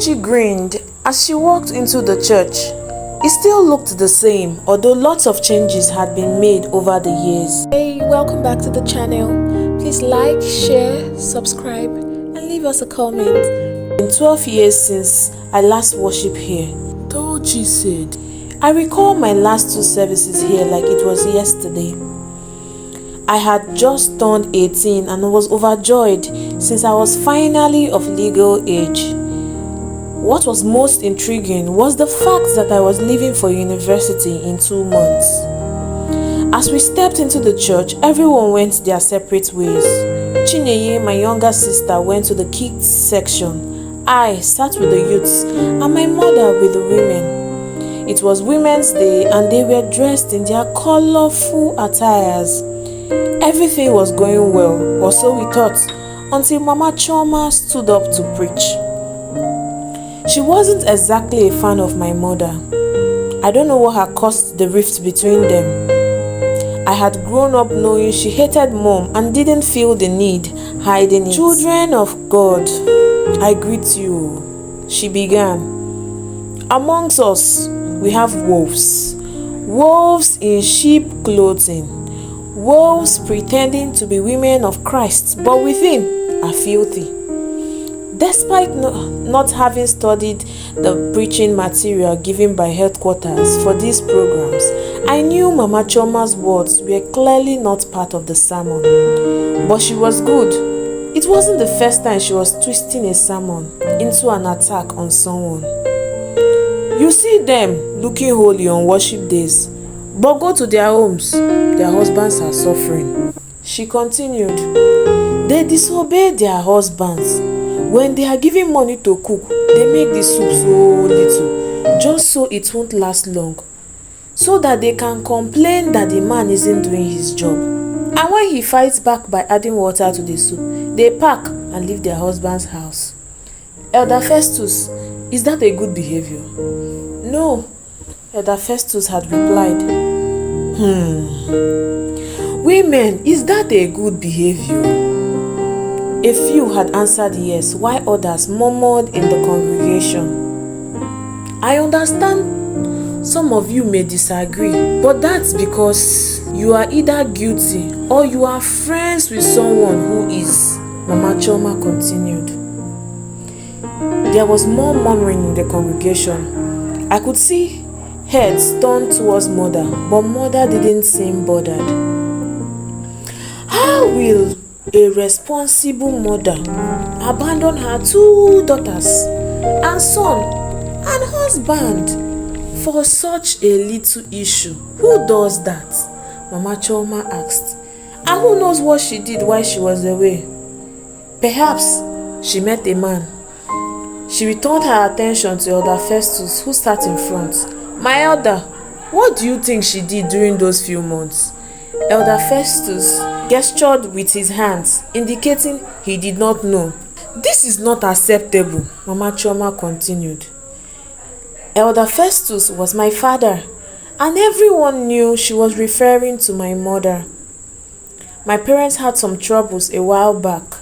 Tochi grinned as she walked into the church. It still looked the same, although lots of changes had been made over the years. Hey, welcome back to the channel. Please like, share, subscribe, and leave us a comment. In 12 years since I last worshipped here, Tochi said, I recall my last 2 services here like it was yesterday. I had just turned 18 and was overjoyed since I was finally of legal age. What was most intriguing was the fact that I was leaving for university in 2 months. As we stepped into the church, everyone went their separate ways. Chineye, my younger sister, went to the kids section. I sat with the youths and my mother with the women. It was Women's Day and they were dressed in their colorful attires. Everything was going well, or so we thought, until Mama Choma stood up to preach. She wasn't exactly a fan of my mother. I don't know what had caused the rift between them. I had grown up knowing she hated mom and didn't feel the need hiding it. Children of God, I greet you, she began. Amongst us, we have wolves. Wolves in sheep clothing. Wolves pretending to be women of Christ, but within are filthy. Despite not having studied the preaching material given by headquarters for these programs, I knew Mama Choma's words were clearly not part of the sermon. But she was good. It wasn't the first time she was twisting a sermon into an attack on someone. You see them looking holy on worship days, but go to their homes, their husbands are suffering. She continued, they disobey their husbands. When they are giving money to cook, they make the soup so little, just so it won't last long, so that they can complain that the man isn't doing his job. And when he fights back by adding water to the soup, they pack and leave their husband's house. Elder Festus, is that a good behavior? No, Elder Festus had replied. Women, is that a good behavior? A few had answered yes, while others murmured in the congregation. I understand some of you may disagree, but that's because you are either guilty or you are friends with someone who is, Mama Choma continued. There was more murmuring in the congregation. I could see heads turned towards Mother, but Mother didn't seem bothered. How will a responsible mother abandon her 2 daughters and son and husband for such a little issue? Who does that? Mama Choma asked. And who knows what she did while she was away? Perhaps she met a man. She returned her attention to Elder Festus, who sat in front. My elder, what do you think she did during those few months? Elder Festus gestured with his hands, indicating he did not know. This is not acceptable, Mama Choma continued. Elder Festus was my father, and everyone knew she was referring to my mother. My parents had some troubles a while back.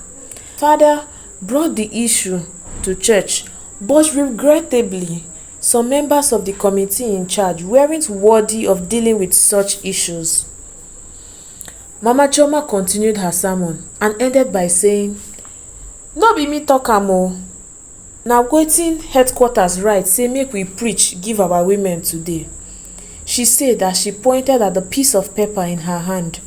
Father brought the issue to church, but regrettably, some members of the committee in charge weren't worthy of dealing with such issues. Mama Choma continued her sermon and ended by saying, no be me talk am o. Na wetin headquarters right say make we preach give our women today, she said as she pointed at the piece of paper in her hand.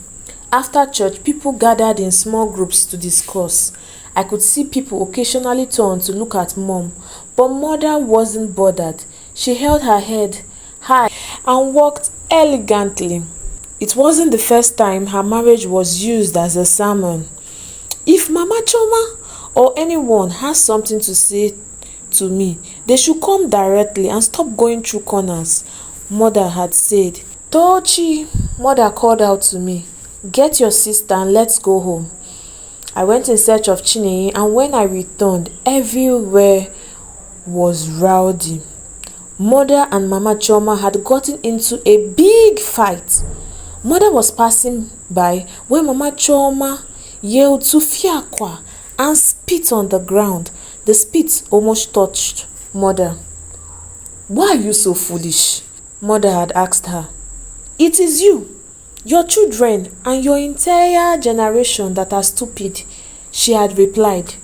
After church, people gathered in small groups to discuss. I could see people occasionally turn to look at Mom, but Mother wasn't bothered. She held her head high and walked elegantly. It wasn't the first time her marriage was used as a sermon. If Mama Choma or anyone has something to say to me, they should come directly and stop going through corners, Mother had said. Tochi, Mother called out to me, get your sister and let's go home. I went in search of Chineye, and when I returned, everywhere was rowdy. Mother and Mama Choma had gotten into a big fight. Mother was passing by when Mama Choma yelled to Fiakwa and spit on the ground. The spit almost touched Mother: "Why are you so foolish?" Mother had asked her. "It is you, your children, and your entire generation that are stupid," she had replied.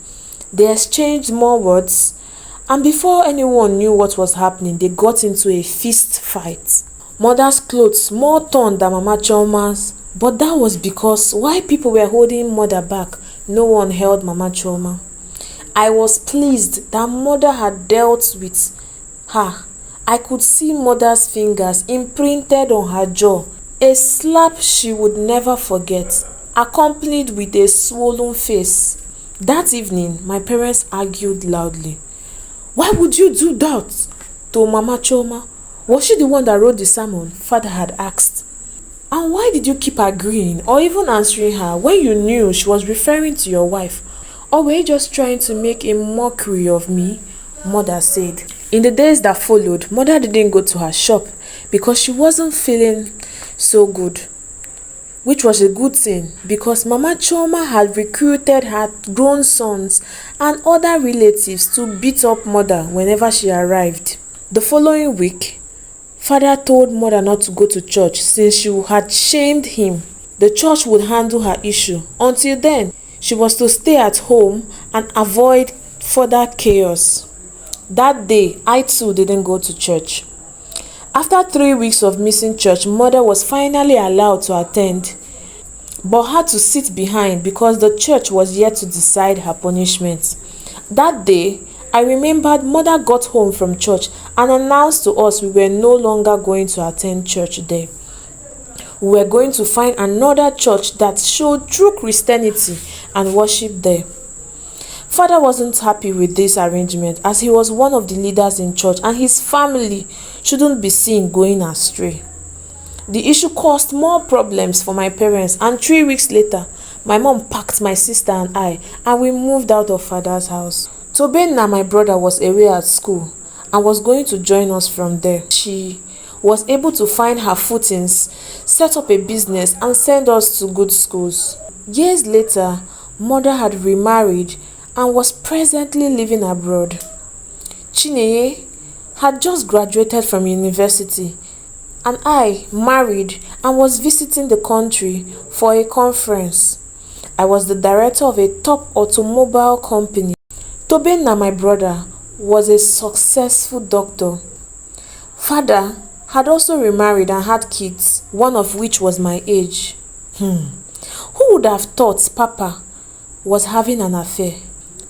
They exchanged more words, and before anyone knew what was happening, they got into a fist fight. Mother's clothes more torn than Mama Chioma's, but that was because while people were holding Mother back, no one held Mama Chioma. I was pleased that Mother had dealt with her. I could see Mother's fingers imprinted on her jaw, a slap she would never forget, accompanied with a swollen face. That evening, my parents argued loudly. "Why would you do that to Mama Chioma? Was she the one that wrote the sermon?" Father had asked. "And why did you keep agreeing or even answering her when you knew she was referring to your wife? Or were you just trying to make a mockery of me?" Mother said. In the days that followed, Mother didn't go to her shop because she wasn't feeling so good, which was a good thing because Mama Chioma had recruited her grown sons and other relatives to beat up Mother whenever she arrived. The following week, Father told Mother not to go to church since she had shamed him. The church would handle her issue. Until then, she was to stay at home and avoid further chaos. That day, I too didn't go to church. After 3 weeks of missing church, Mother was finally allowed to attend, but had to sit behind because the church was yet to decide her punishment. That day, I remembered Mother got home from church and announced to us we were no longer going to attend church there. We were going to find another church that showed true Christianity and worship there. Father wasn't happy with this arrangement as he was one of the leaders in church and his family shouldn't be seen going astray. The issue caused more problems for my parents, and 3 weeks later, my mom packed my sister and we moved out of Father's house. Tobenna, my brother, was away at school and was going to join us from there. She was able to find her footings, set up a business, and send us to good schools. Years later, Mother had remarried and was presently living abroad. Chineye had just graduated from university, and I married and was visiting the country for a conference. I was the director of a top automobile company. Tobenna, my brother, was a successful doctor. Father had also remarried and had kids, one of which was my age. Who would have thought Papa was having an affair?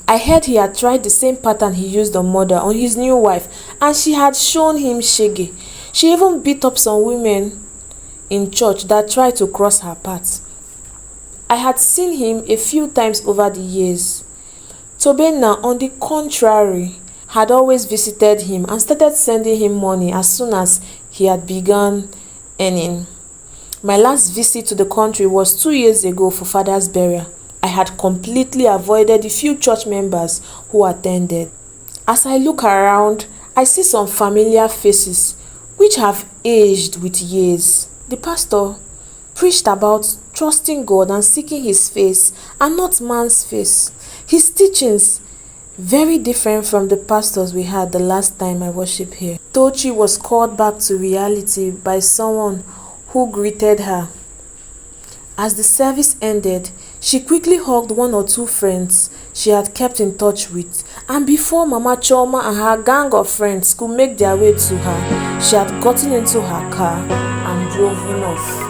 I heard he had tried the same pattern he used on Mother on his new wife, and she had shown him shege. She even beat up some women in church that tried to cross her path. I had seen him a few times over the years. Tobenna, on the contrary, had always visited him and started sending him money as soon as he had begun earning. My last visit to the country was 2 years ago for Father's burial. I had completely avoided the few church members who attended. As I look around, I see some familiar faces which have aged with years. The pastor preached about trusting God and seeking his face and not man's face. His teachings very different from the pastors we had the last time I worshiped here. Tochi was called back to reality by someone who greeted her. As the service ended, she quickly hugged one or two friends she had kept in touch with, and before Mama Chioma and her gang of friends could make their way to her, she had gotten into her car and driven off.